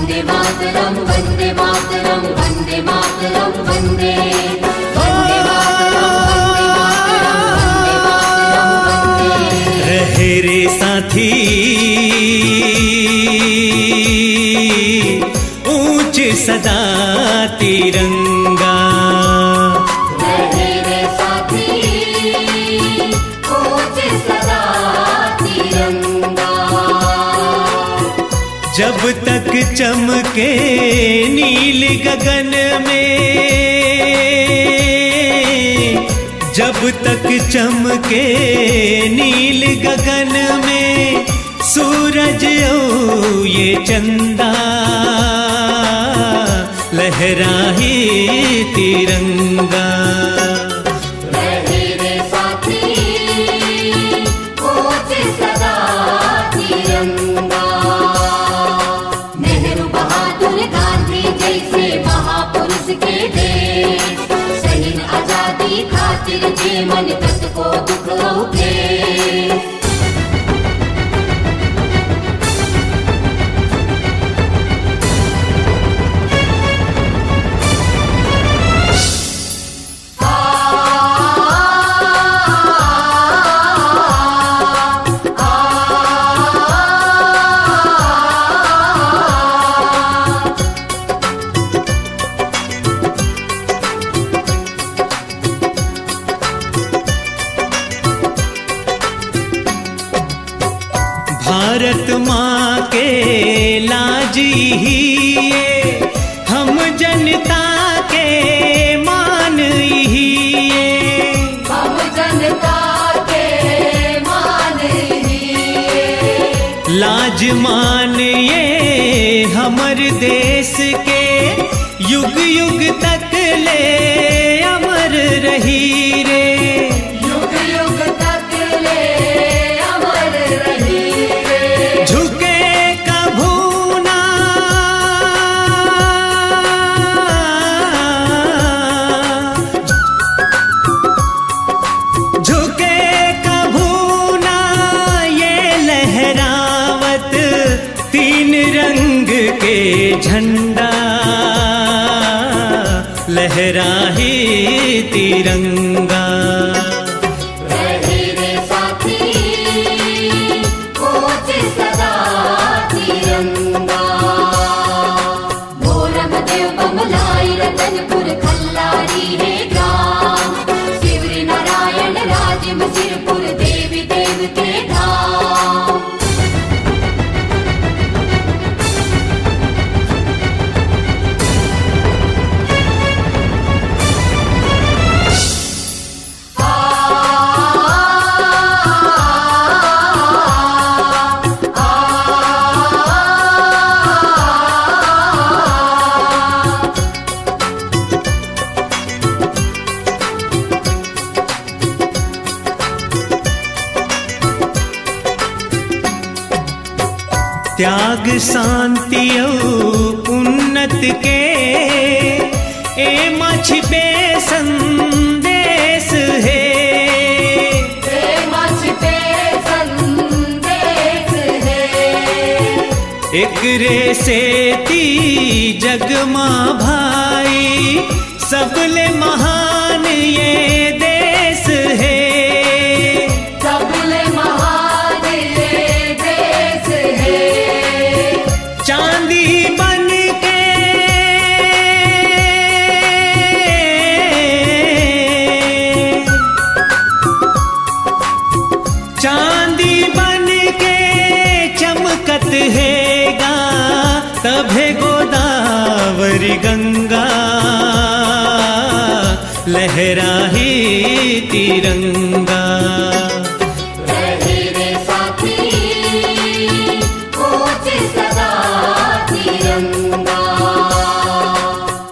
वन्दे मातरं वन्दे मातरं वन्दे मातरं वन्दे वन्दे मातरं वन्दे मातरं वन्दे रहे रे साथी ऊंच सदा तिरंगा। रहे रे साथी ऊंच सदा तिरंगा। जब तक चमके नील गगन में, जब तक चमके नील गगन में सूरज ओ ये चंदा, लहराए तिरंगा। रहे रे साथी ऊंच सदा तिरंगा। नेहरू बहादुर गांधी जैसे महापुरुष के देश, शहीद आजादी खातिर जे मन तक को दुख उठे। भारत माँ के लाजी ही ये, हम जनता के मान ही ये। हम जनता के मान ही ये। लाज मान ये हमर देश के, युग युग तक ले अमर रही रे। युग युग तक ले अमर रही रे। झुके कभू ना, झुके कभू ना ये लहरावत तीन रंग के झंडा, लहराए तिरंगा। रहे रे साथी ऊंच सदा तिरंगा। मोरमदेव बमलाई रतनपुर खल्लारी है ग्राम, शिवरी नारायण राजिम सिरपुर देवी देव के धाम। त्याग शांति और उन्नत के ए मछ पे संदेश है। एक रे सेती जग माँ भाई, सबले महान ये देश है। सबले महान ये देश है। चांदी बन के, चांदी बन के चमकत हैगा, तभे गोदावरी गंगा, लहराए तिरंगा। रहे रे साथी ऊंच सदा तिरंगा।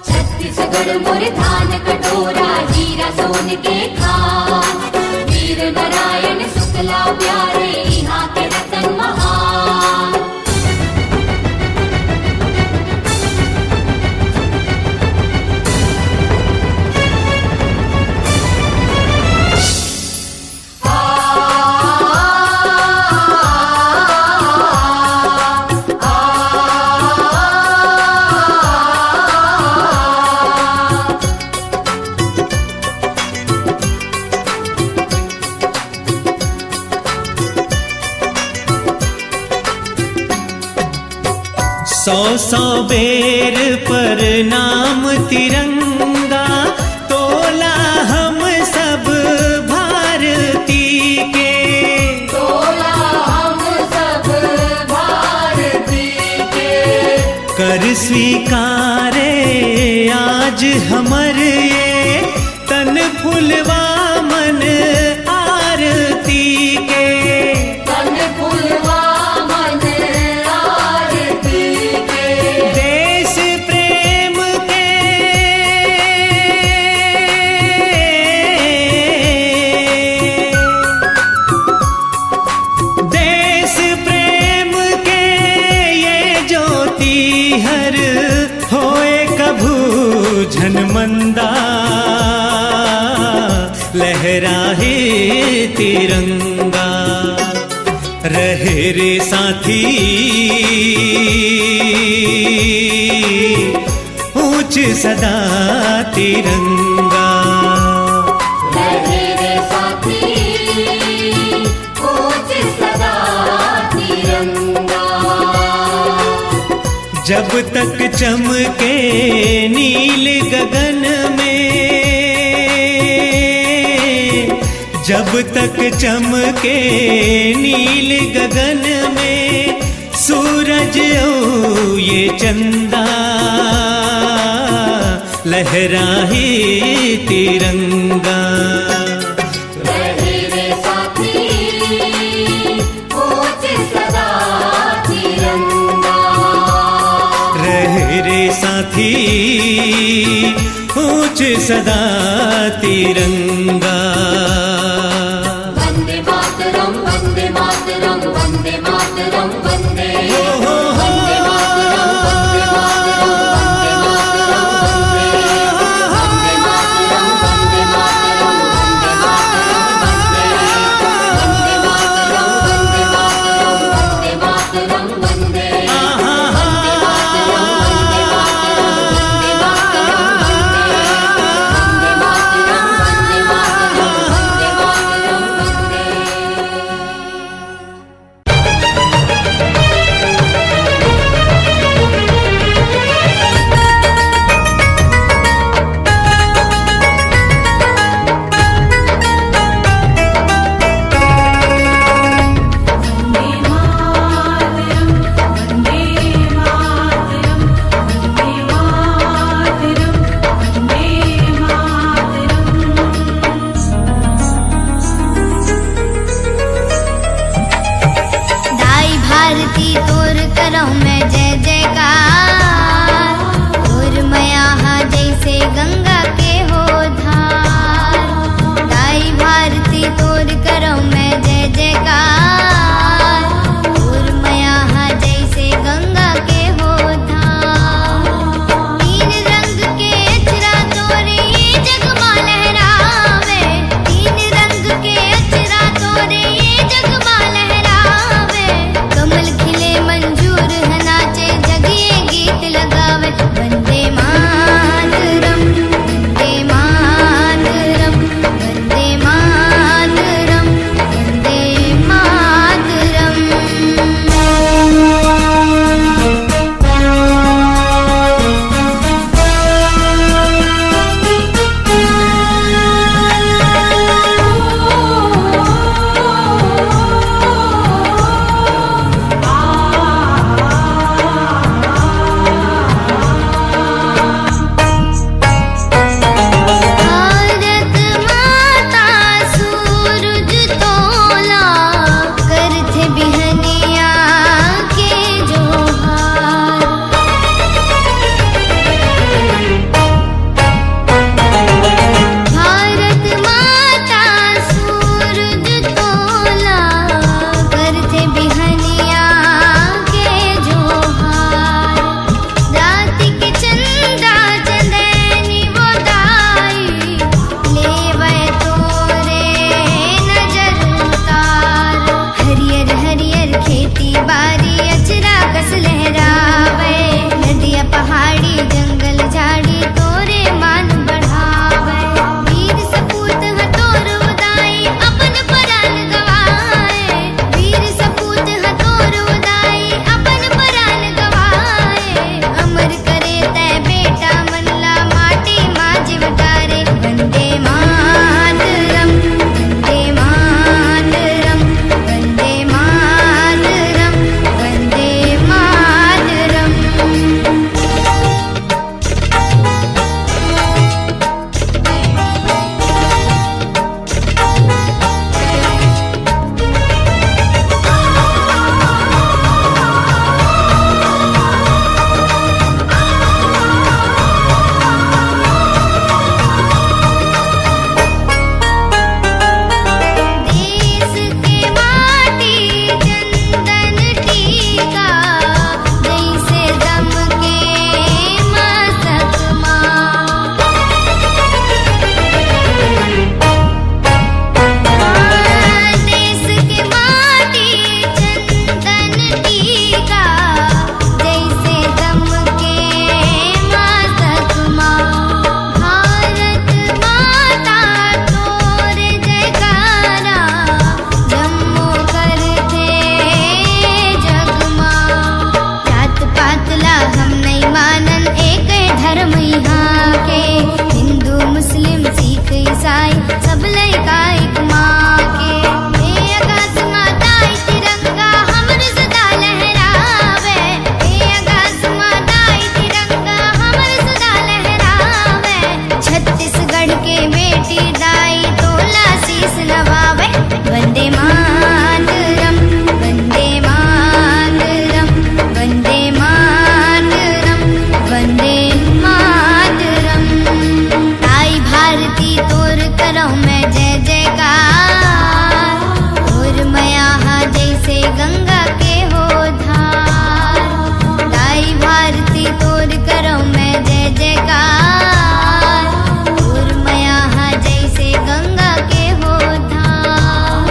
छत्तीसगढ़ मोर धान कटोरा, हीरा सोन के खान, वीर नारायण शुक्ला प्यारे यहाँ के रतन महान। 100 बेर पर नाम तिरंगा तोला हम सब भारती के। तोला हम सब भारती के। कर स्वीकारे आज हमर ये तन फुलवा मन आरती के। तन फुलवा मन आरती के। देश प्रेम के देश प्रेम के ये ज्योति हर होए कभू झनमंदा लहराए तिरंगा। रहे रे साथी ऊंच सदा तिरंगा। रहे रे साथी ऊंच सदा तिरंगा। जब तक चमके नील गगन में, जब तक चमके नील गगन में सूरज ओ ये चंदा लहराए तिरंगा। रहे रे साथी ऊंच सदा तिरंगा। रहे रे साथी ऊंच सदा तिरंगा। वंदे मातरम वंदे मातरम वंदे मातरम वंदे। वंदे मातरम वंदे मातरम वंदे मातरम वंदे। वंदे मातरम वंदे मातरम वंदे मातरम वंदे। वंदे मातरम वंदे मातरम वंदे मातरम वंदे। नहीं मानन एक धर्म यहाँ के। हिंदू मुस्लिम सिख ईसाई सब लइका एक माँ के। ए आकाश माता ई तिरंगा हमर सदा लहरावे। ए आकाश माता ई तिरंगा हमर सदा लहरावे। छत्तीसगढ़ के बेटी दाई तोला शीस नवावे। वंदे मातरम वंदे मातरम वंदे मातरम वंदे मातरम। आई भारती तोर करो मैं जय जयकार। तोर मया जैसे गंगा के हो धार। आई भारती तोर करो मैं जय जयकार। तोर मया जैसे गंगा के हो धार।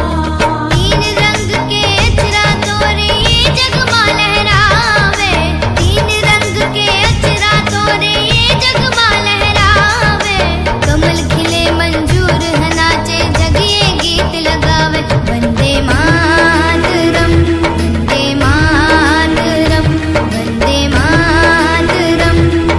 तीन रंग के अचरा तोरे ये जग मां लहरावे। तीन रंग के अचरा तोरे ये जग मां लहरावे। कमल खिले मंजूर है नाचे जग ये गीत लगावे। वंदे मातरम वंदे मातरम वंदे मातरम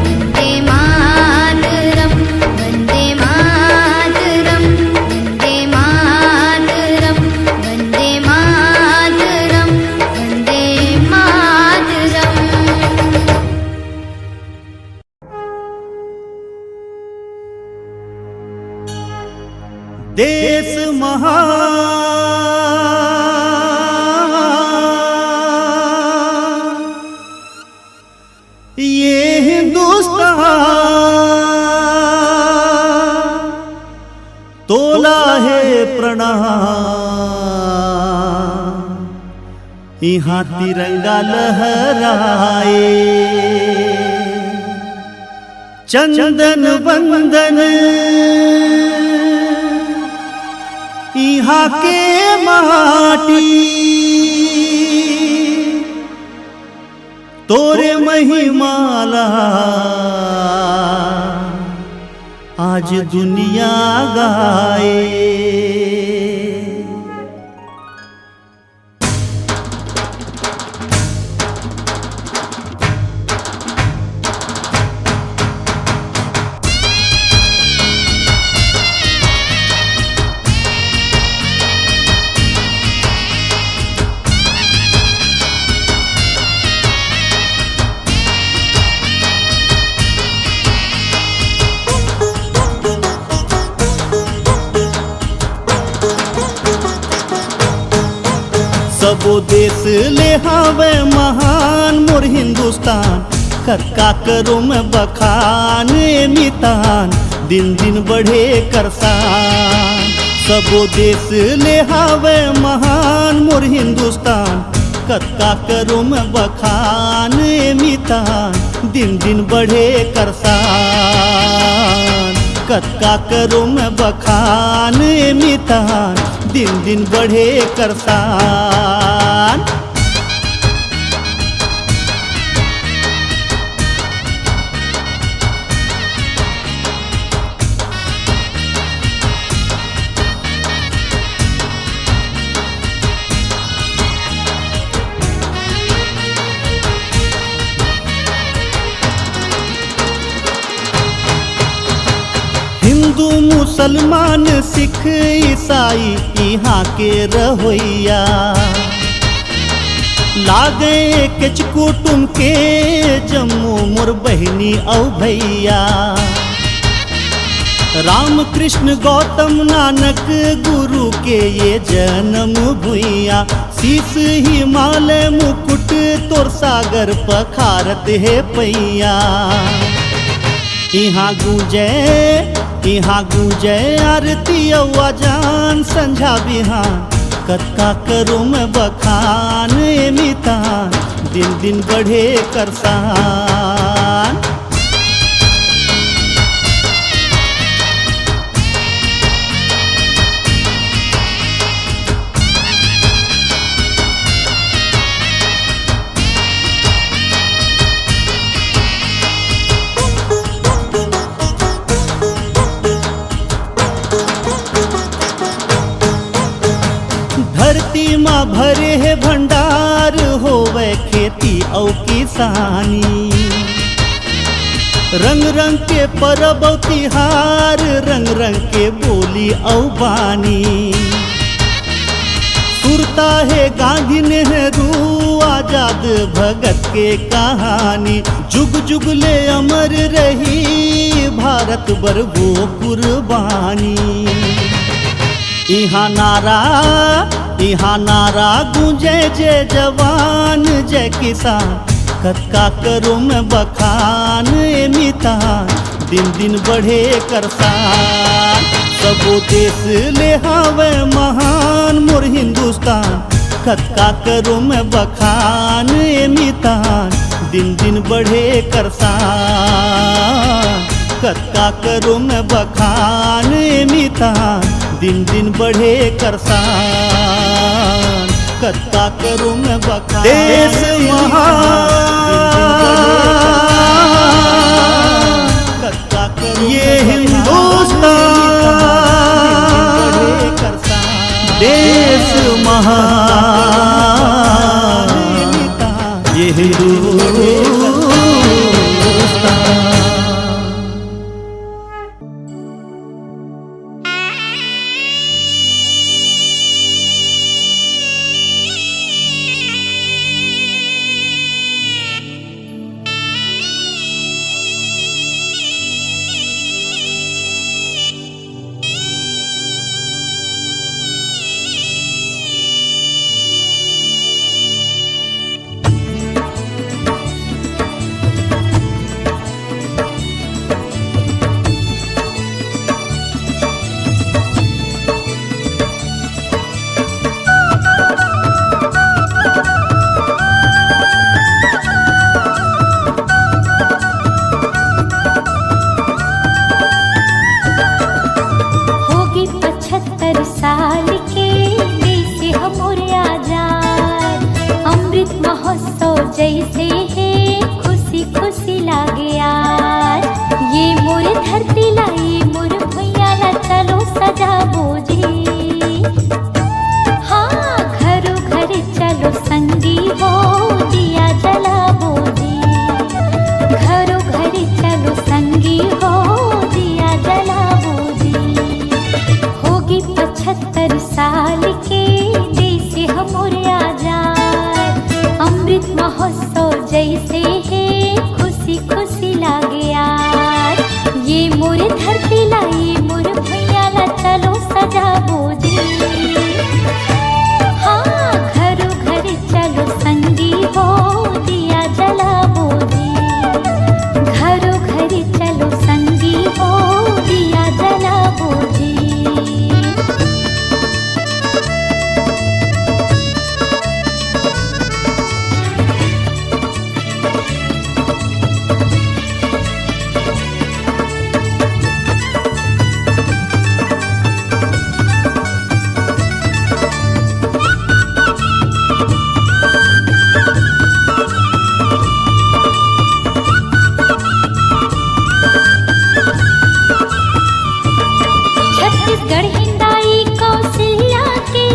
वंदे मातरम वंदे मातरम वंदे मातरम वंदे मातरम वंदे मातरम। देश महान ये हिंदुस्तान तोला है प्रणाम। यहाँ तिरंगा लहराए चंदन वंदन यहाँ के माटी। तोरे महिमाला आज दुनिया गाए। सबो देश ले हावे महान मोर हिंदुस्तान। कक्का करो मैं बखाने मितान दिन दिन बढ़े करसान। सबो देश ले हावे महान मोर हिंदुस्तान। कक्का करो मैं बखाने मितान दिन दिन बढ़े करसान। कक्का करो मैं बखाने मितान दिन दिन बढ़े करसान। हिंदू मुसलमान सिख ईसाई यहाँ के रहोइया। लागे किच कुटुम के जम्मू मोर बहनी औ भैया। राम कृष्ण गौतम नानक गुरु के ये जन्म भुइया। शीस हिमालय मुकुट तोर सागर पखारत है पैया। यहाँ गूंजे आरती अजान संझा बिहान। कक्का करो मैं बखान मितान दिन दिन बढ़े करसान। धरती माँ भरे है भंडार होवे खेती औ किसानी। रंग रंग के परब और तिहार, रंग रंग के बोली औ बानी। सुरता है गांधी नेहरू आजाद भगत के कहानी। जुग जुग ले अमर रही भारत बर वो कुर्बानी। यहाँ नारा गूंजे जय जवान जय किसान, कतका करो मैं बखान ए मिता, दिन दिन बढ़े करसान। सबो देश ले हावे महान मोर हिंदुस्तान, कतका करो मैं बखान ए मिता, दिन दिन बढ़े करसान। कतका करो मैं बखान ए मिता, दिन दिन बढ़े करसान। कतका करो मैं बखान देश महान, ये हिंदुस्तान देश महान, ये हिंदुस्तान। जैसे है खुशी खुशी लागे आज, ये मोर धरती लाई मोर भैया ला चलो सजाबो जी। हाँ घरो घर चलो संगी हो दिया जलाबो जी, घरो घर चलो संगी हो दिया जलाबो जी। होगी 75 साल के देश हमोर आजाद, अमृत महोत्सव जैसे है खुशी खुशी लागे आज, ये मोर धरती लाई मोर भैया ला चलो सजाबो जी। हाँ घरो घर चलो संगी हो दिया जलाबो जी, घरो घर चलो संगी हो दिया जलाबो जी। छत्तीसगढ़ हिंदाई कौशल्या के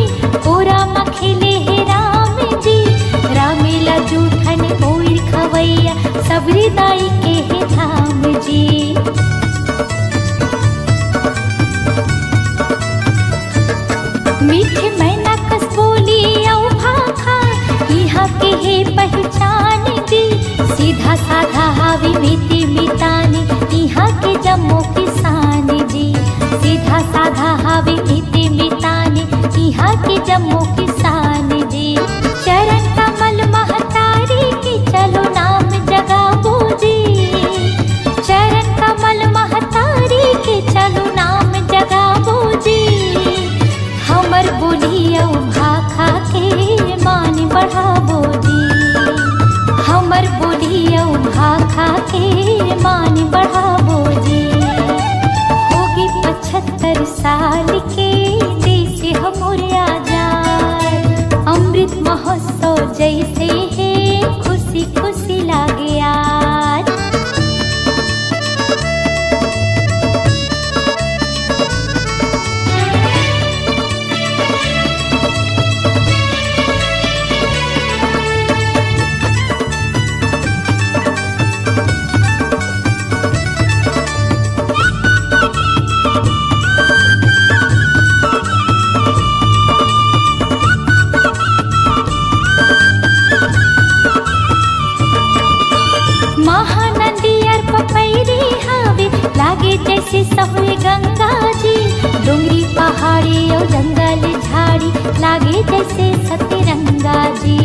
पूरा मखिले है राम जी, रामेला जूठन बोल खवैया सबरी दाई के है धाम जी। मीठे मैना कस बोली औ भाखा यहाँ के है पहचान जी, सीधा साधा हावी मीठी मितानी यहाँ के जम्मू किसान जी, सीधा साधा हावी मीठी मितानी यहाँ के जम्मू किसान जी। चरण कमल महतारी की चलो नाम जगाबो जी, चरण कमल महतारी के चलो नाम जगाबो जी। हमर बोलिया भाखा के मान बढ़ाबो जी, हमर बोलिया भाखा के मान बढ़ाबो जी। होगी 75 साल के देश हमोर आजाद, लागे जैसे सहुए गंगा जी, डोंगरी पहाड़ी और जंगल झाड़ी लागे जैसे सतरंगा जी।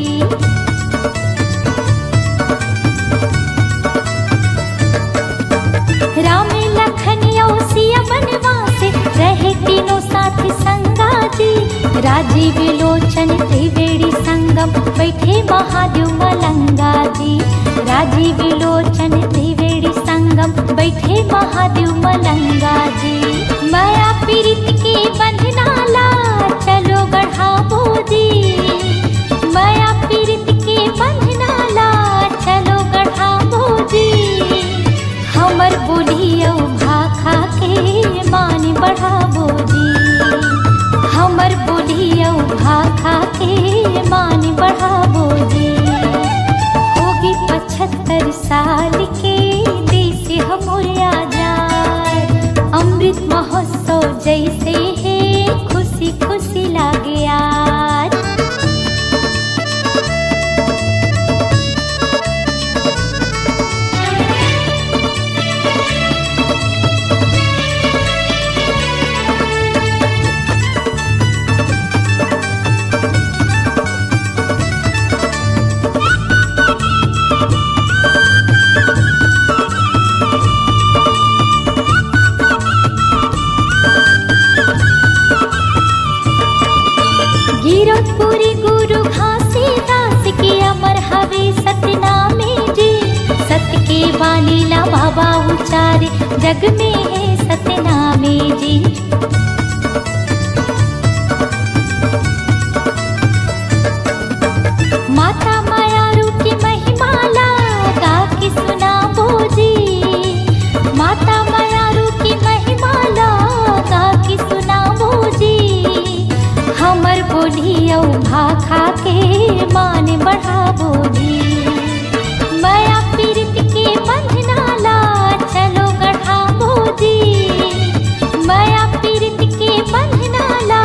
राम लखन और सिया बनवास रहे तीनों साथी संगा जी, राजीव लोचन त्रिवेणी संगम बैठे महादेव मलंगा जी, राजीव लोचन त्रिवेणी संगम बैठे महादेव मलंगा जी। माया पीरित के बंधनाला चलो गढ़ाबो जी, माया पीरित के बंधनाला चलो गढ़ाबो जी। हमर बोलियो भाखा के मान बढ़ाबो जी, हमर बोलियो भाखा के मान बढ़ाबो जी। होगी 75 साल के देश हमर आजाद, अमृत महोत्सव जैसे है खुशी खुशी लागे आज। गिरधपुरी गुरु घासीदास के अमर हवे सतनामे जी, सत्य के बानीला बाबा उचारे जग में है सतनामे जी। माता मायारू की महिमाला गा के सुनाबो जी, माता मायारू की महिमाला गा के सुनाबो जी। हमर बोलियो भाखा के मान बढ़ाबो जी, माया पीरित के बंधनाला चलो गढ़ाबो जी, माया पीरित के बंधनाला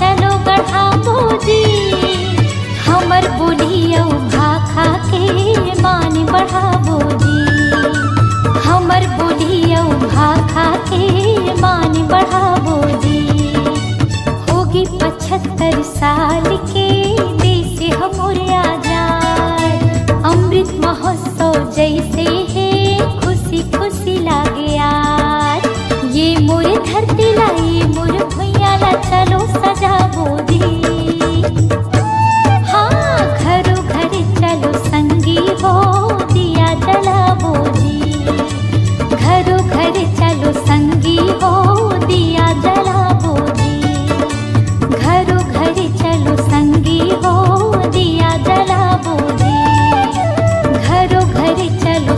चलो गढ़ाबो जी। हमर बोलियो भाखा के मान बढ़ाबो जी, हमर बोलियो भाखा के मान बढ़ाबो जी। होगी 75 साल के देश हमर आजाद, अमृत महोत्सव जैसे है खुशी खुशी लागे आज। ये मोर धरती ला ये मोर भैया ला चलो सजाबो जी, हाँ घरों घर चलो संगी हो दिया जलाबो जी, घरों घर चलो संगी हो दिया जलाबो जी, घरों घर चलो संगी हो दिया जलाबो जी, घरों घर चलो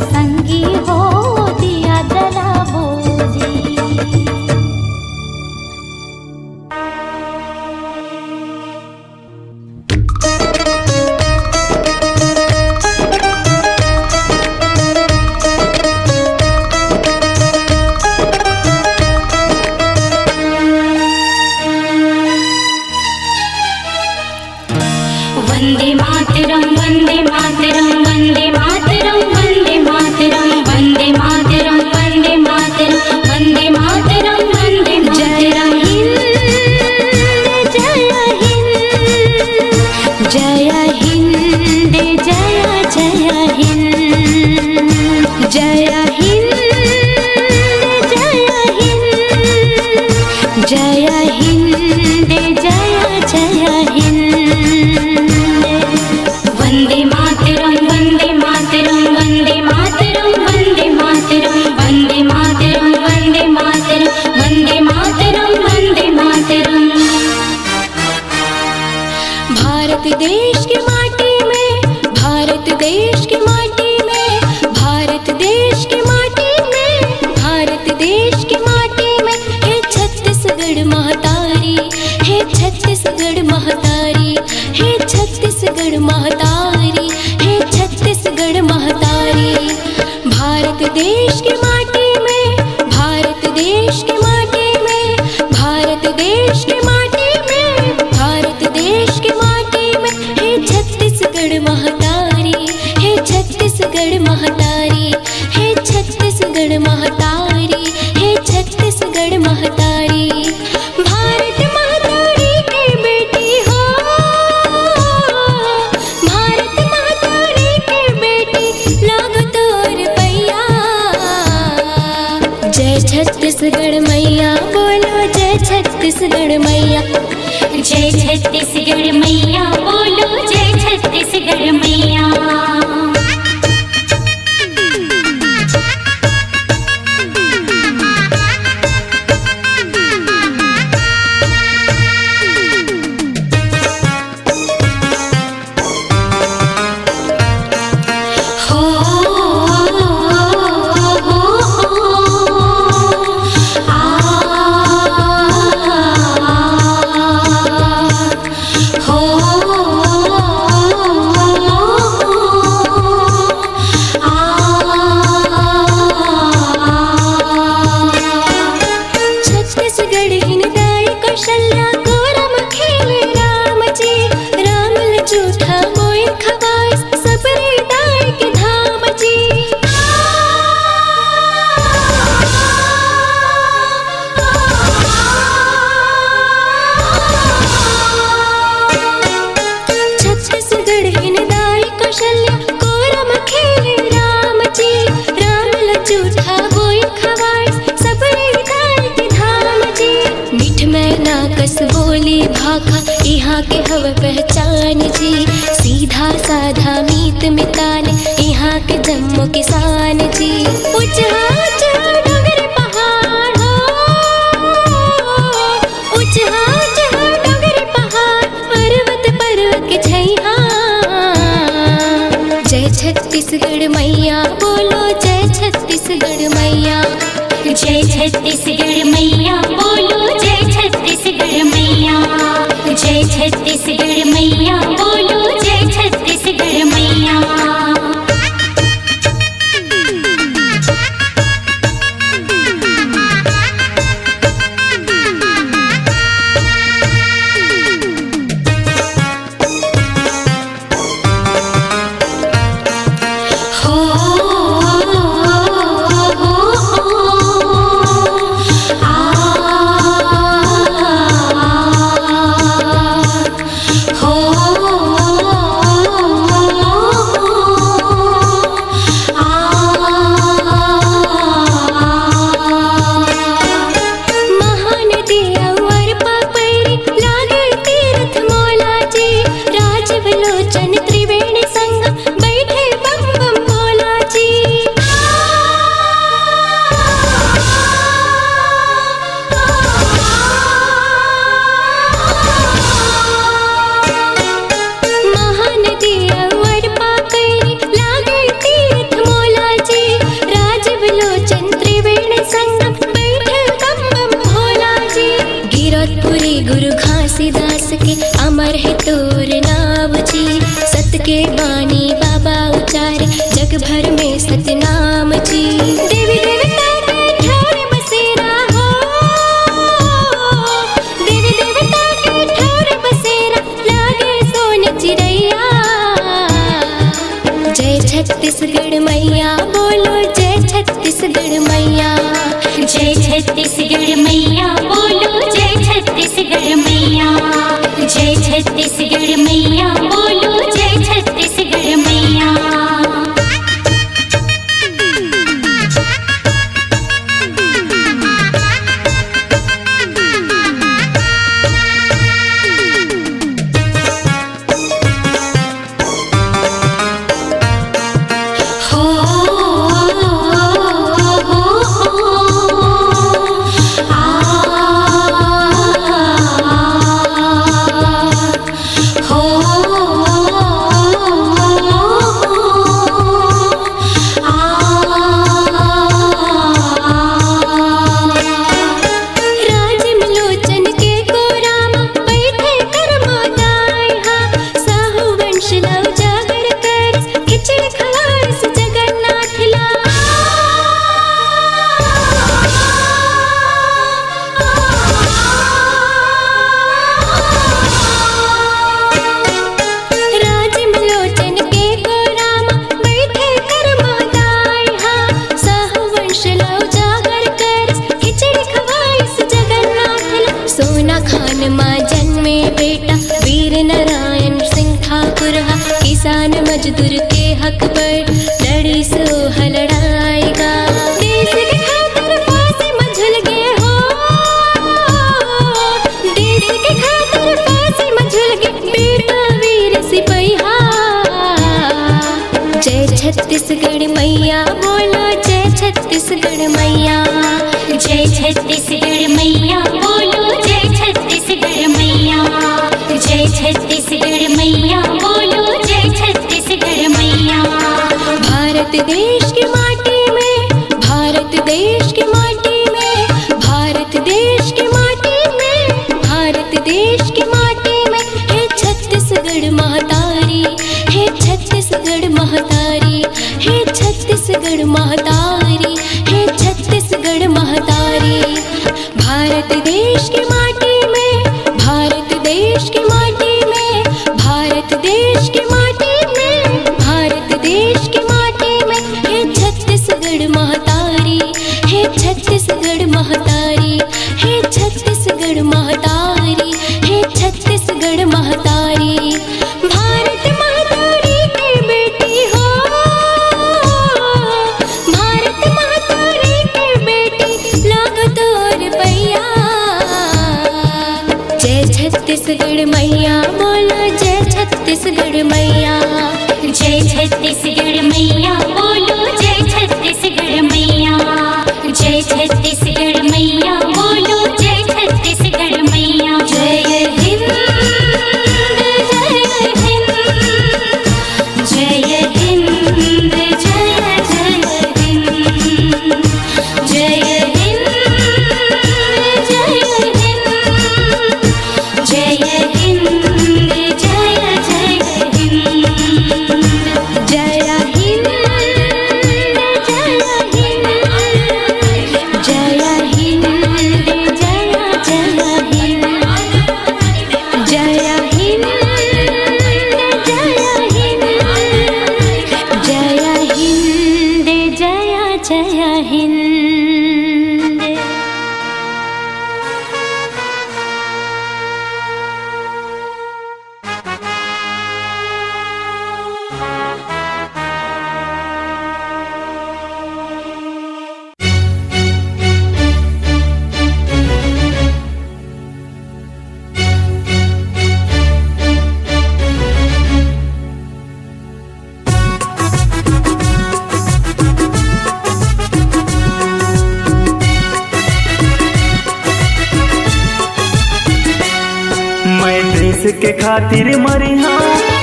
महतारी, हे छत्तीसगढ़ महतारी, हे छत्तीसगढ़ महतारी। भारत महतारी के बेटी हो, भारत महतारी के बेटी लागो तोर पैया। जय छत्तीसगढ़ मैया बोलो, जय छत्तीसगढ़ मैया। जय छत्तीसगढ़ मैया बोलो, जय छत्तीसगढ़ मैया। यहाँ के हव पहचान जी, सीधा साधा मीत मितान यहाँ के जम्मू किसान जी। ऊंचा ऊंचा डोंगर पहाड़ हो, ऊंचा ऊंचा डोंगर पहाड़, पर्वत पर्वत के छैया। जय छत्तीसगढ़ मैया बोलो, जय छत्तीसगढ़ मैया। जय छत्तीसगढ़ मैया बोलो, जय छत्तीसगढ़ मैया। जय छत्तीसगढ़ मैया बोलो, जय छत्तीसगढ़ मैया। गुरु घासीदास के अमर है तोर नाम जी। सत के बानी बाबा उचारे जग भर में सतनाम जी। देवी देवता के ठौर बसेरा हो, देवी देवता के ठौर बसेरा, लागे सोन चिड़ैया। जय छत्तीसगढ़ मैया बोलो, जय छत्तीसगढ़ मैया। जय छत्तीसगढ़ मैया बोलो, जय छत्तीसगढ़ मैया। जय छत्तीसगढ़ मैया बोलो, जय छत्तीसगढ़ मैया। हो मजदूर के हक पर लड़ी सो लड़ाएगा। देश के खातिर फांसी में झूल गए हो, देश के खातिर फांसी में झूल गए बेटा वीर सिपहिया। जय छत्तीसगढ़ मैया बोलो, जय छत्तीसगढ़ मैया, जय छत्तीसगढ़ मैया बोलो, जय छत्तीसगढ़ मैया, जय छत्तीसगढ़ मैया बोलो, जय छत्तीसगढ़ मैया। भारत देश की माटी में, भारत देश की माटी में, भारत देश की माटी में, भारत देश की माटी में है छत्तीसगढ़ महतारी, है छत्तीसगढ़ महतारी, है छत्तीसगढ़ महतारी, है छत्तीसगढ़ महतारी। भारत देश की माटी में, भारत देश की माटी में, भारत देश की माटी में, भारत देश की माटी में है छत्तीसगढ़ महतारी, है छत्तीसगढ़ महतारी, है छत्तीसगढ़ महतारी, है छत्तीसगढ़ महतारी। भारत महतारी की बेटी हो, भारत महतारी की बेटी लागो तोर पैया। जय छत्तीसगढ़ मैया बोलो, जय छत्तीसगढ़ मैया, जय छत्तीसगढ़ मैया बोलो, जय छत्तीसगढ़ मैया, जय छत्तीसगढ़ मैया बोलो, जय छत्तीसगढ़ मैया। जय हिंद जय हिंद, जय हिंद जय जय हिंद, जय हिंद जय हिंद, जय हिंद जय जय हिंद, जय हिंद जय हिंद, जय हिंद जय जय हिंद, जय हिंद जय हिंद, जय हिंद जय जय हिंद। मैं देश के खातिर मरी हूँ,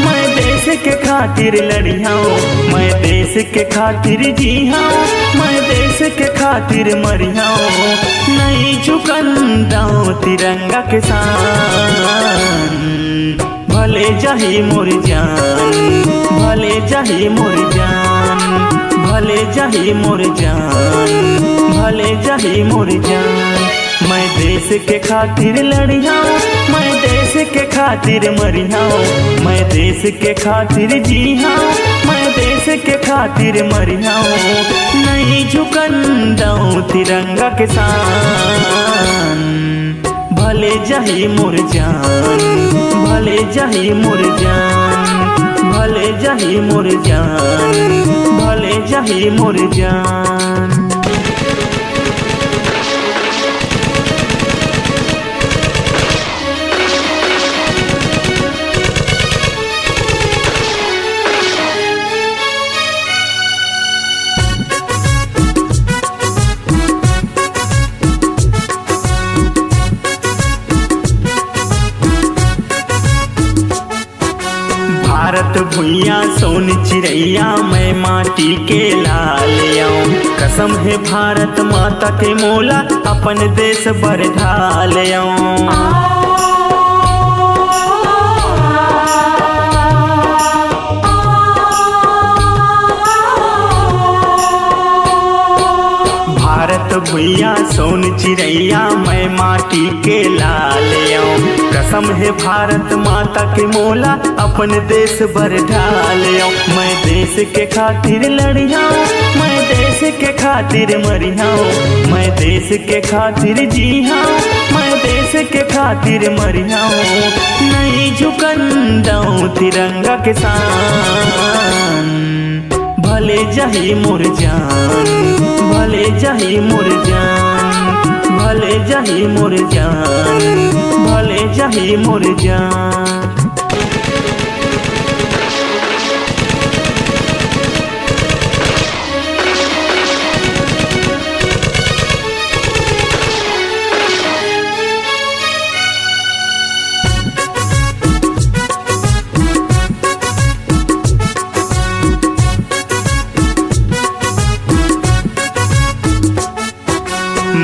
मैं देश के खातिर लड़ी हूँ, मैं देश के खातिर जी हूँ, मैं देश के खातिर मरी हूँ। नहीं झुकन दाऊँ तिरंगा के शान, भले जाही मोर जान, भले जाही मोर जान, भले जाही मोर जान, भले जाही मोर जान। मैं देश के खातिर लड़ी हूँ, मैं देश के खातिर मरी हूँ, मैं देश के खातिर जी हूँ, मैं देश के खातिर मरी हूँ। नहीं झुकन दाऊँ तिरंगा के शान, भले जाही मोर जान, भले जाही मोर जान, भले जाही मोर जान, भले जाही मोर जान। भारत भुइया सोन चिड़ैया मैं माटी के लाल आऊं। कसम है भारत माता के मोला अपन देश बर ढाल आऊं। भारत भुइया सोन चिड़ैया मैं माटी के लाल आऊं। कसम है भारत माता के मोला अपन देश बर ढाल आऊं। मैं देश के खातिर लड़ी आऊं, मैं देश के खातिर खातिर मरियाओ, मैं देश के खातिर जी हाँ, मैं देश के खातिर मरियाओ, नहीं झुकन दाऊं तिरंगा के शान। भले जाही मोर जान, भले जाही मोर जान, भले जाही मोर जान, भले जाही मोर जान।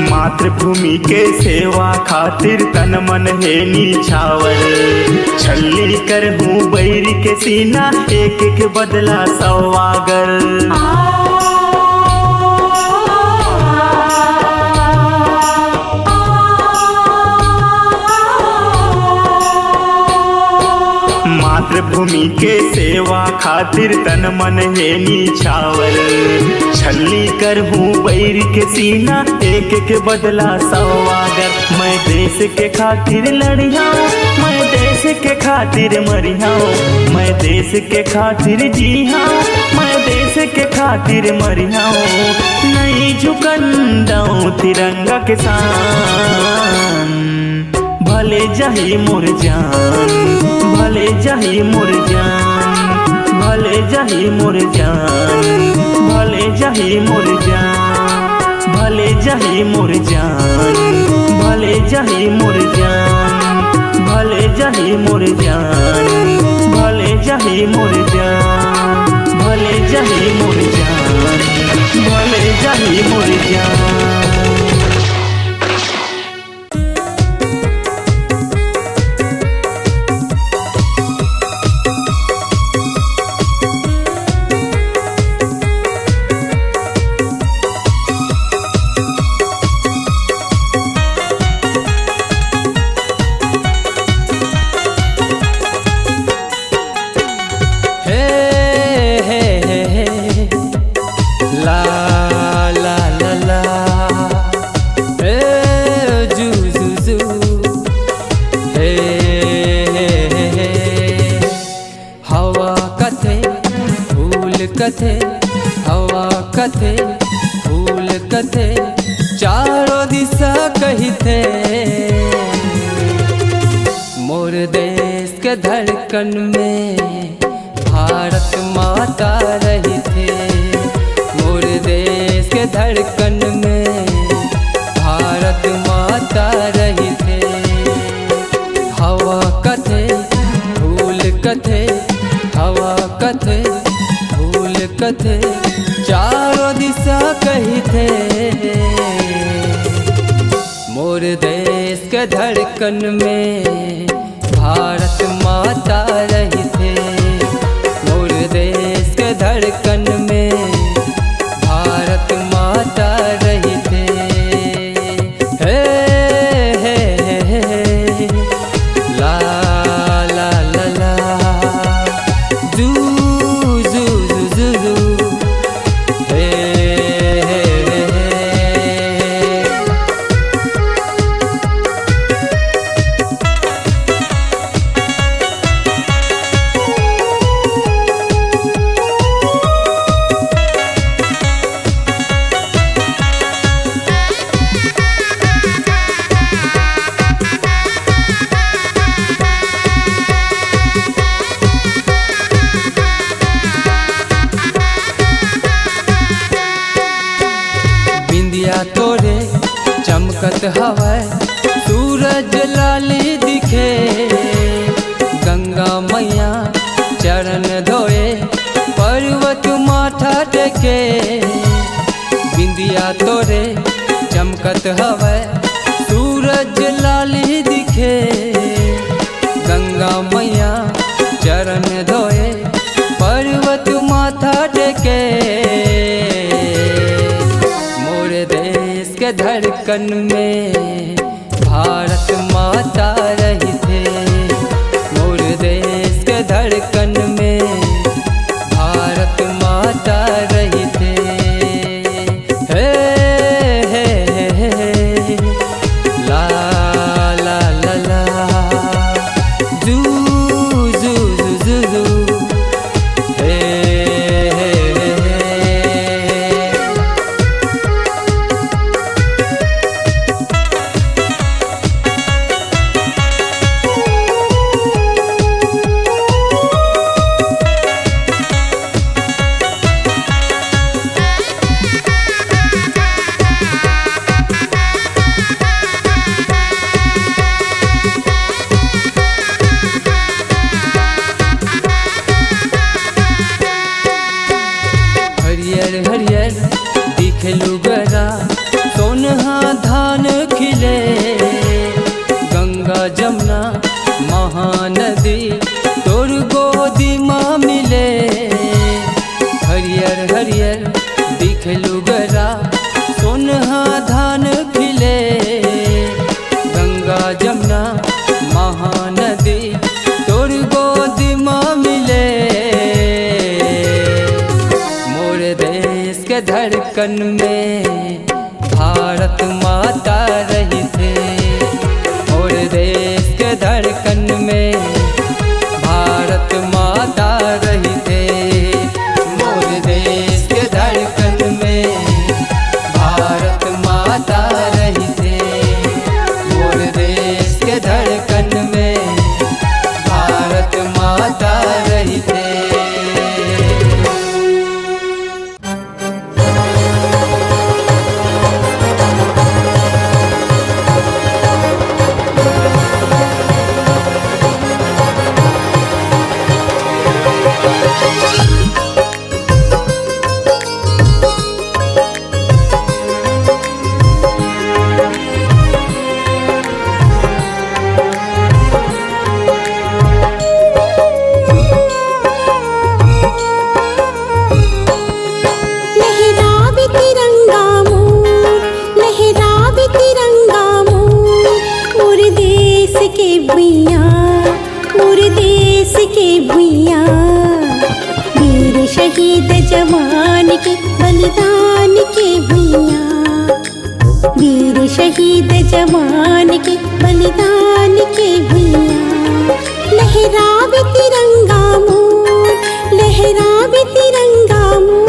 मातृभूमि के सेवा खातिर तन मन है निछावर, छल्ली कर हूँ बैरी के सीना, एक एक बदला सवागर। मातृभूमि के सेवा खातिर तन मन है निछावर, छल्ली कर हूँ बैर के सीना, एक एक बदला सवागर। मैं देश के खातिर लड़ियाऊं, मैं देश के खातिर मरियाऊं, मैं देश के खातिर जी हाँ, मैं देश के खातिर मरियाऊं, नहीं झुकन दाऊं तिरंगा के शान। भले जाही मोर जान, भले जाही मोर जान, भले जाही मोर जान, भले जाही मोर जान, भले जाही मोर जान, भले जाही मोर जान, भले जाही मोर जान, भले जाही मोर जान, भले जाही मोर जान, भले जाही मोर जान। कथे हवा कथे फूल कथे चारों दिशा कही थे, मोर देश के धड़कन में भारत माता रही थे, मोर देश के धड़कन में भारत माता रही थे। हवा कथे फूल कथे, हवा कथे फूल कथे चारों दिशा कही थे, मोर देश के धड़कन में भारत माता रही थे, मोर देश के धड़कन में भारत माता रही थे। हे हे हे हे ला ला ला ला जू जू जू जू हे हे तोरे चमकत हवै सूरज लाली दिखे, गंगा मैया चरण धोए पर्वत माथा टेके, बिंदिया तोरे चमकत हवै सूरज लाली दिखे, गंगा मैया चरण धोए पर्वत माथा टेके, के धड़कन में भारत माता रही थे, मोर देश के धड़कन में भारत माता रही थे। हे लुगरा सोनहा धान खिले, गंगा जमुना महानदी तोर गोदी माँ मिले। हरियर हरियर दिख लुगरा सोनहा धान खिले, गंगा जमुना महानदी तोर गोदी माँ मिले। मोर देश के धड़कन में भारत माता रही थे। मोर देश के धड़कन में भारत माता रही थे। मोर देश के धड़कन में भारत माता रही थे। मोर देश के धड़कन में भारत माता रही थे। लहरावे तिरंगा मोर, लहरावे तिरंगा मोर, मोर देश के भुइया, मोर देश के भुइया। वीर शहीद जवान के बलिदान के भुइया, वीर शहीद जवान के बलिदान के भुइया। लहरावे तिरंगा मोर, लहरावे तिरंगा मोर।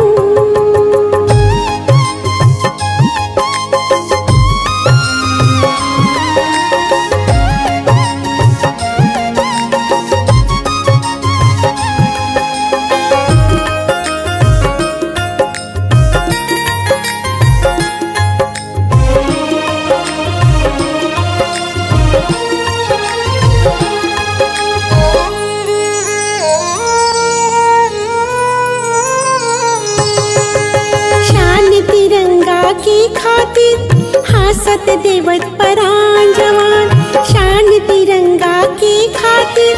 शान तिरंगा की खातिर हासत देवत परान जवान। शान तिरंगा की खातिर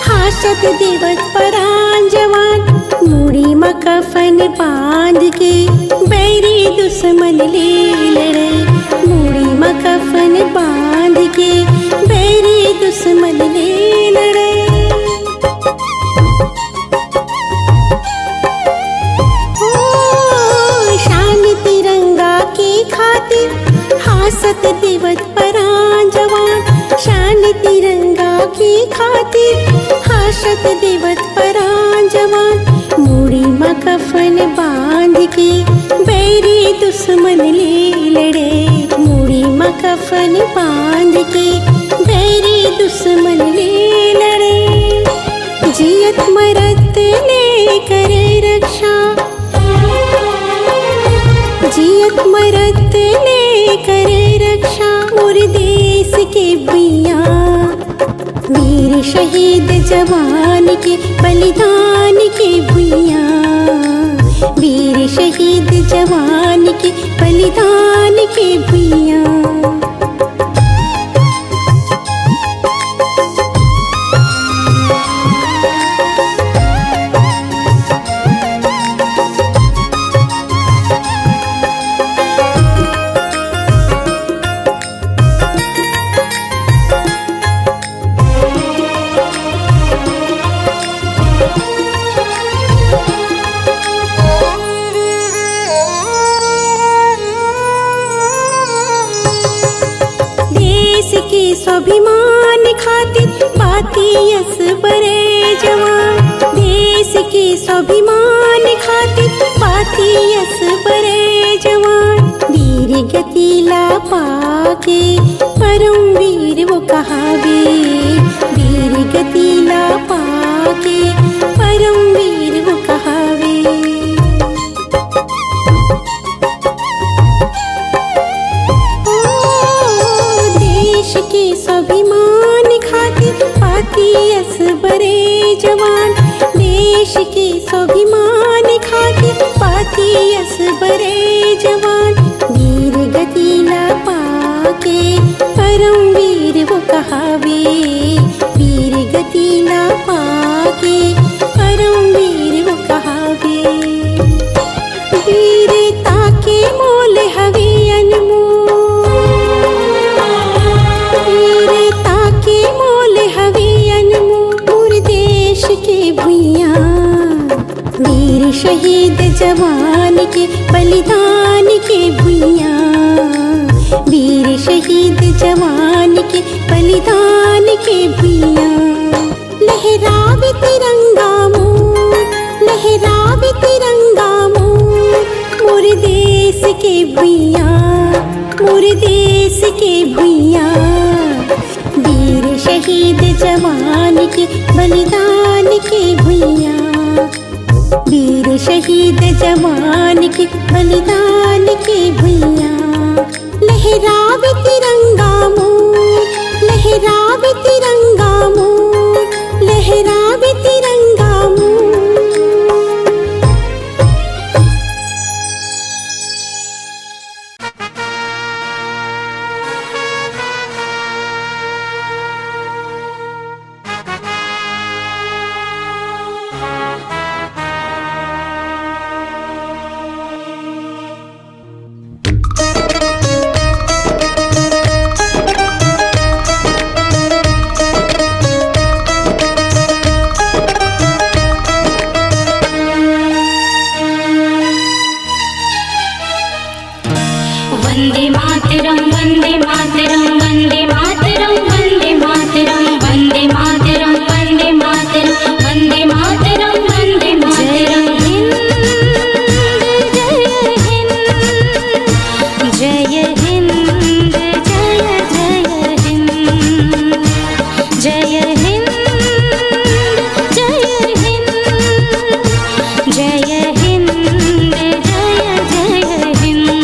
हासत देवत परान जवान। मूड़ी में कफन बांध के बैरी दुश्मन ले लड़े। मूड़ी में कफन बांध के बैरी दुश्मन ले लड़े। शान तिरंगा की खातिर हासत देवत परान जवान। शान तिरंगा की खातिर हासत देवत परान जवान। मूड़ी में कफन बांध के बैरी दुश्मन ले लड़े। मूड़ी में कफन बांध के बैरी दुश्मन ले लड़े। जियत मरत ले करे रक्षा, जियत मरत ले करे रक्षा। मोर देश के भुइया, वीर शहीद जवान के बलिदान के भुइया। वीर शहीद जवान के बलिदान के भुइया। स्वाभिमान खातिर बाती यस बरे जवान। देश के स्वाभिमान खातिर बाती यस बरे जवान। वीर गतिला पाके परम वीर वो कहावे। वीर गतिला पाके परम वीर वो कहावे। स्वाभिमान खातिर पाती यस बरे जवान। देश के स्वाभिमान खातिर पाती हाथी यस बरे जवान, वीर गति न पाके परमवीर वो कहावे, वीर गति न पाके परमवीर वो कहावे। वीरता के मोल हवे अनमोल, वीरता के मोल हवे अनमोल, मोर देश के भुइयां वीर शहीद जवान के बलिदान के भुइयां, वीर शहीद जवान के बलिदान के भुइयां। लहरावे तिरंगा मोर, लहरावे तिरंगा मोर, मोर देश के भुइयां, मोर देश के भुइयां। वीर शहीद जवान के बलिदान के भुइयां, वीर शहीद जवान के बलिदान के भुइयां। लहरावे तिरंगा मोर, लहरावे तिरंगा मोर, लहरावे तिरंगा मोर। वंदे मातरम वंदे मातरम वंदे मातरम वंदे मातरम वंदे मातरम वंदे मातरम वंदे मातरम वंदे मातरम। जय हिंद जय हिंद जय हिंद जय हिंद जय हिंद जय हिंद।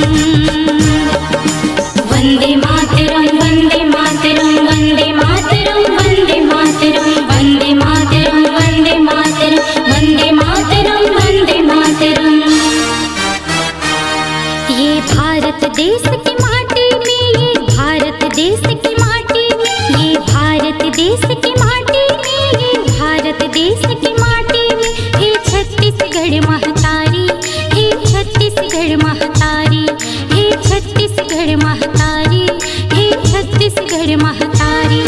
वंदे मातरम वंदे मातरम वंदे मातरम वंदे मातरम वंदे मातरम वंदे मातरम वंदे मातरम वंदे मातरम। ये भारत देश की माटी में, ये भारत देश की माटी में, ये भारत देश की माटी में, ये भारत देश की माटी में। हे छत्तीसगढ़ महतारी, हे छत्तीसगढ़ महतारी, हे छत्तीसगढ़ महतारी, हे छत्तीसगढ़ महतारी।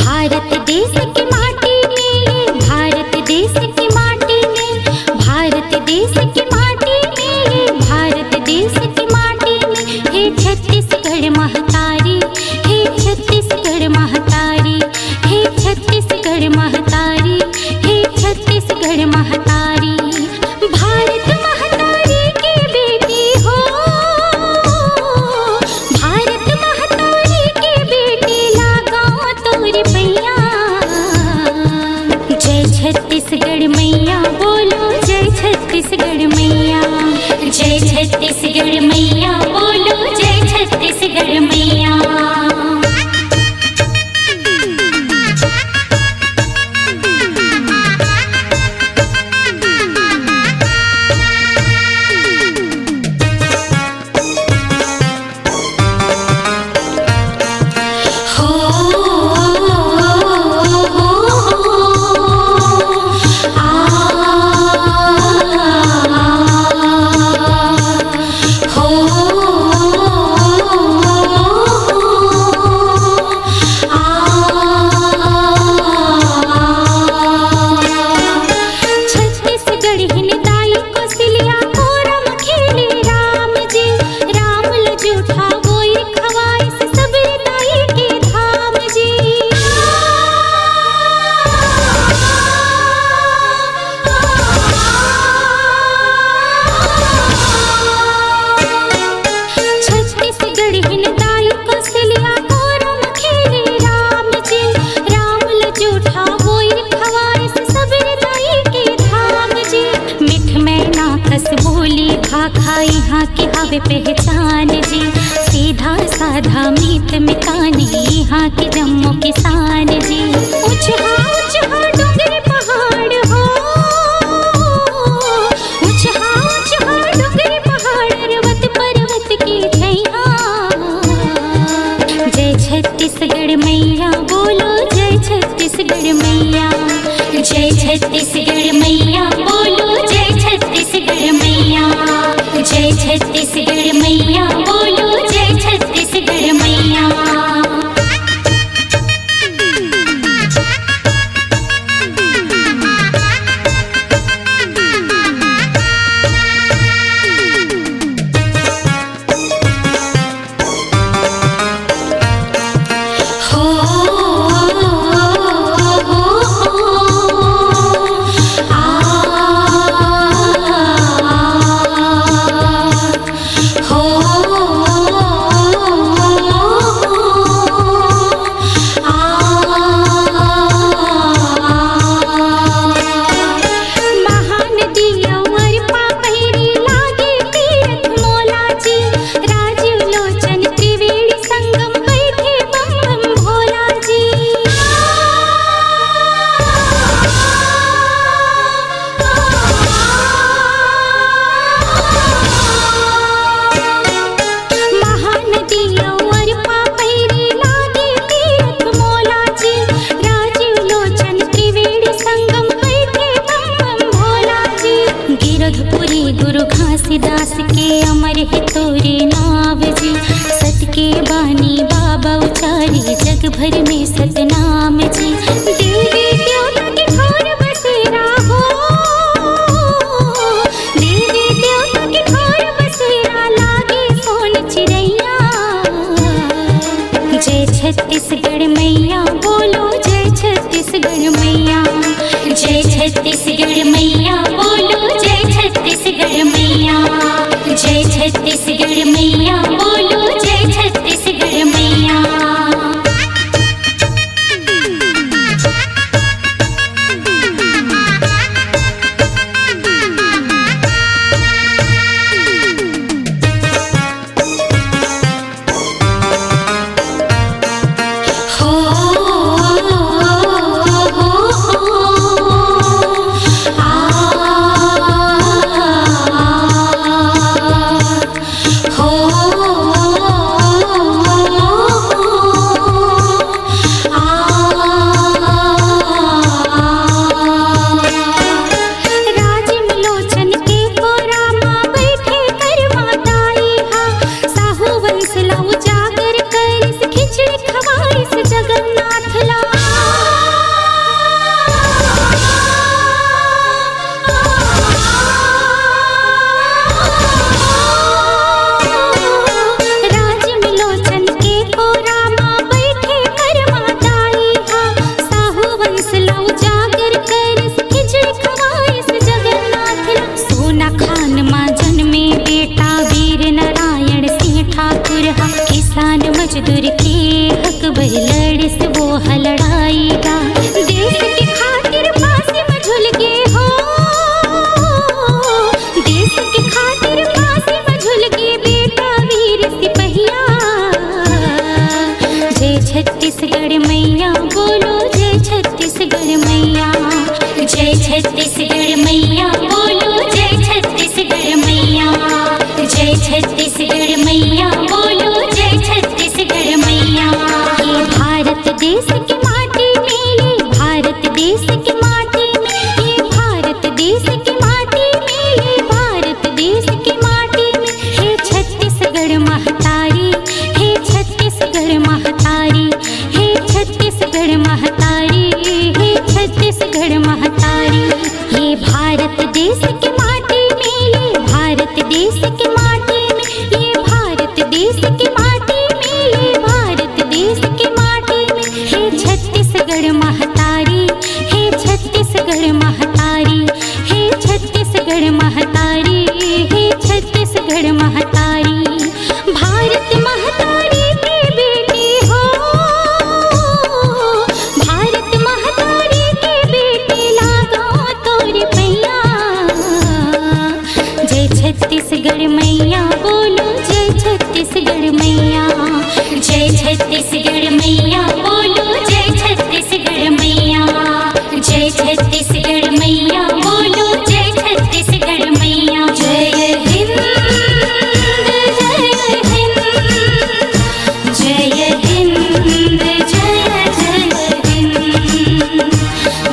भारत देश की माटी में, भारत देश की माटी में, भारत देश की माटी में, भारत देश की माटी में। हे छत्तीसगढ़ महतारी, हे छत्तीसगढ़ महतारी, हे छत्तीसगढ़ महतारी, हे छत्तीसगढ़ महतारी। भारत महतारी की बेटी हो, भारत महतारी की बेटी लागा तोर पैया। जय छत्तीसगढ़ मैया बोलो, जय छत्तीसगढ़ मैया, जय छत्तीसगढ़ मैया बोलो, जय छत्तीसगढ़ मैया। यहाँ की हवे पहचान जी, सीधा साधा मीत मितानी यहाँ के जम्मू किसान जी। ऊंचा ऊंचा डोंगर पहाड़ हो, ऊंचा ऊंचा मैया बोलो जय छत्तीसगढ़ मैया। ये भारत देश की माटी में, ये भारत देश की माटी में, ये भारत देश की माटी में, ये भारत देश की माटी में हे छत्तीसगढ़ महतारी, हे छत्तीसगढ़ महतारी, हे छत्तीसगढ़ महतारी, हे छत्तीसगढ़ महतारी। ये भारत देश की माटी में, ये भारत देश की माटी में, ये भारत देश की माटी में, ये भारत देश की माटी में हे छत्तीसगढ़ महतारी, हे छत्तीसगढ़ महतारी, हे छत्तीसगढ़ महतारी, हे छत्तीसगढ़ महतारी। भारत महतारी की बेटी हो, भारत महतारी की बेटी लागा तोर पैया। जय छत्तीसगढ़ मैया बोलो जय छत्तीसगढ़ मैया, जय छत्तीसगढ़ मैया बोलो जय छत्तीसगढ़ मैया, जय छत्तीसगढ़ मैया बोलो जय छत्तीसगढ़ मैया। जय हिंद जय हिंद, जय हिंद जय जय हिंद,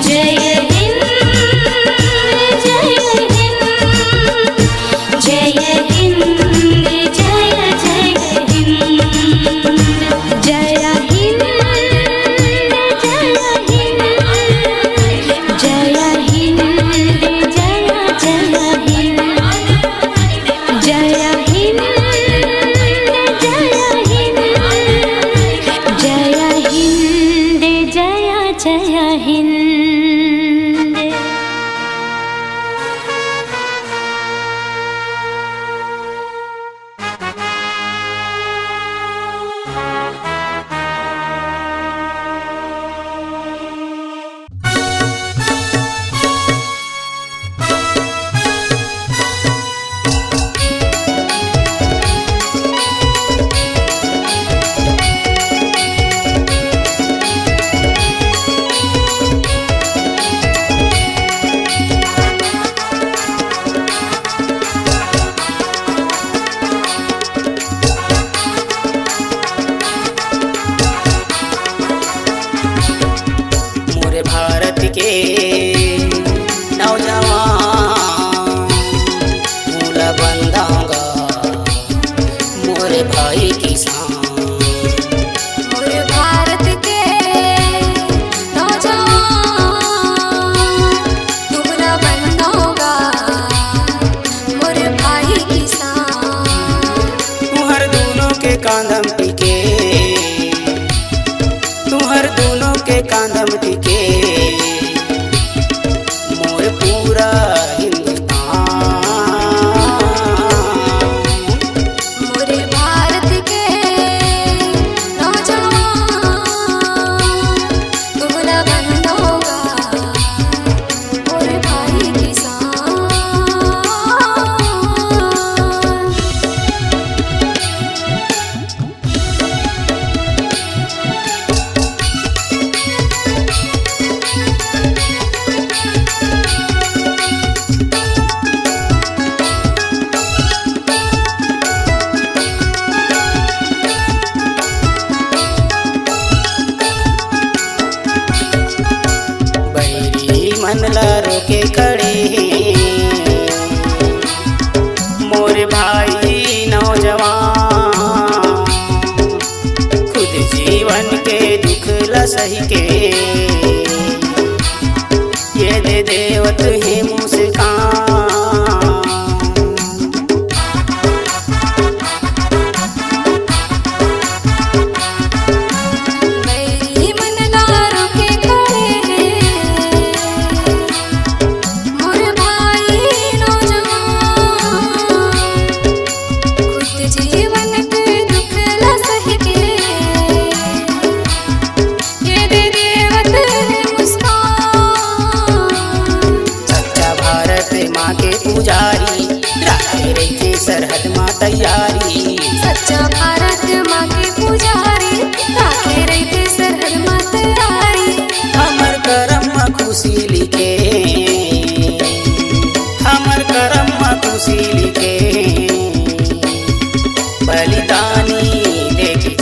जय हिंद जय हिंद, जय हिंद जय जय हिंद, जय हिंद जय हिंद, जय हिंद जय जय हिंद, जय हिंद जय हिंद, जय हिंद जय जय हिंद। मोरे भारत के नौजवान फूला बंदांगा, मोरे भाई किसान। मोरे भारत के नौजवान तुम्हारा बनोगा, मोरे भाई किसान। तुहर दोनों के कांधम टिके, तुहर दोनों के कांधम टिके मोर पूरा हिंदुस्तान। मोरे भारत के नौजवान तुम्हारा बनोगा, मोरे भाई किसान। बैरी मन ला रोके खड़े मोरे भाई नौजवान। खुद जीवन के दुख ला सही के ये दे देवत है मुस्कान। मेरी मन लारो के खड़े मोरे भाई नौजवान। खुद जीवन के दुख ला सही के ये दे देवत है बलिदानी लेके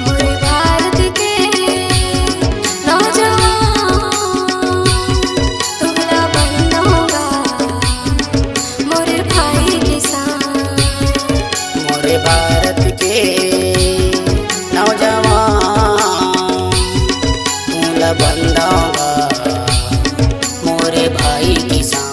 मोरे भारत के नौजवान तुमला बनोगा मोरे भाई किसान। मोरे भारत के नौजवान तुमला बंदावा मोरे भाई किसान।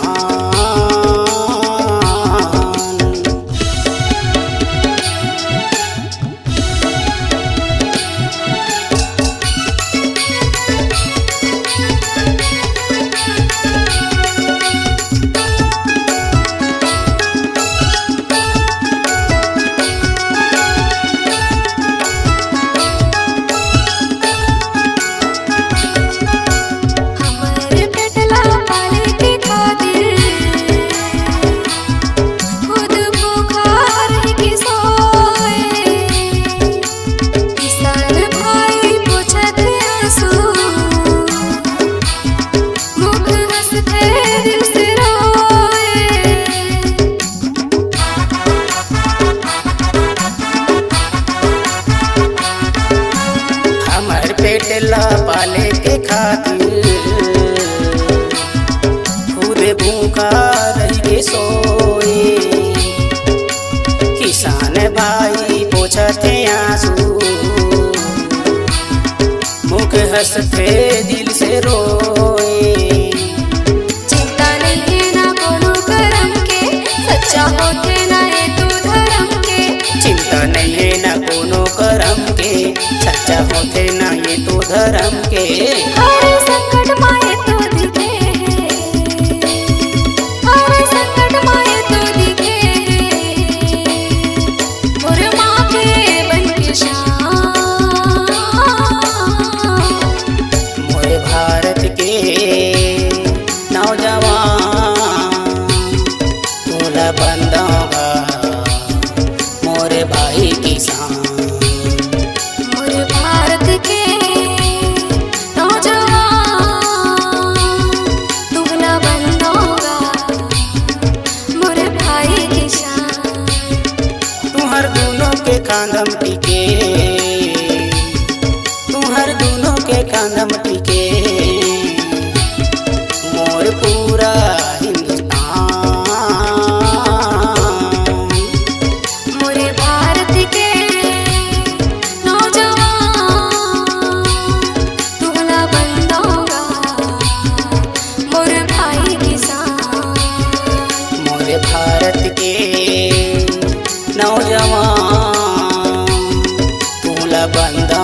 हमारे पेटला पाले के खातिर खुद भूखा रह के सोए। किसान भाई पूछत आंसू मुख हंसते दिल से रोए। हमर पेटला पाले के खातिर खुद भूखा रह के सोए। किसान भाई पोछते आंसू मुख हंसते दिल से रोए। चिंता नहीं है ना कोनो करम के सच्चा होते ना ये तू धर्म के। चिंता नहीं है ना कोनो करम के सच्चा होते ना ये तो धर्म के। हर संकट माए तो दिखे हर संकट माए तो दिखे मोरे माँ के बन के शान। मोरे भारत के नौजवान तोला बंदावा मोरे भाई किसान। मोरे भारत के नौजवान तुगला बनोगा मोरे भाई किसान। तुम्हार दोनों के कांधम टिके तुम्हार दोनों के कांधम टिके मोर पूरा हिंदुस्तान। मोरे भारत के नौजवान तुगला बनोगा मोरे भाई किसान। मोरे भारत के नौजवान तोला बंदा